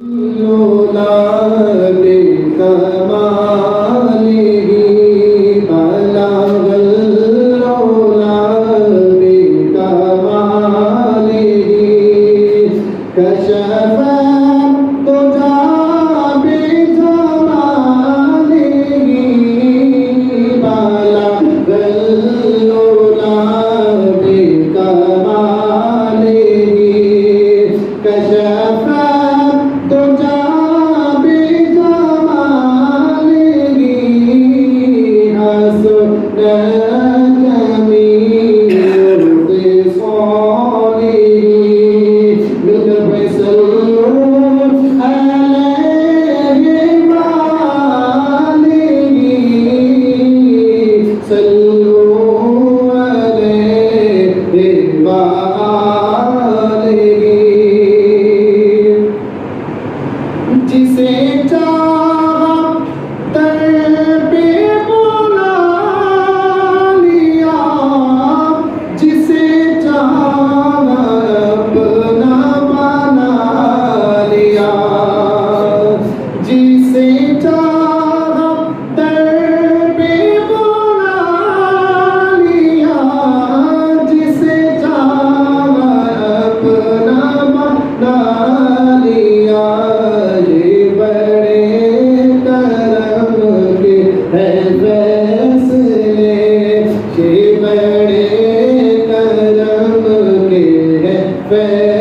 लोला बेकमालिही बलगल लोला बेकमालिही कशफ तुजा बेजमालिही बलगल लोला बेकमालिही कशफ तुजा बेजमालिही हसनत जमील ख़िसालिही मिलकर फैसलो अलैहि वालिही सल्लू अलैहि वालिही जिसे चाहा दर पे बुला लिया जिसे चाहा अपना बना लिया जिसे चाहा दर पे बुला लिया जिसे चाहा अपना बना लिया ये बड़े करम के है फैसले ये बड़े करम के है फैसले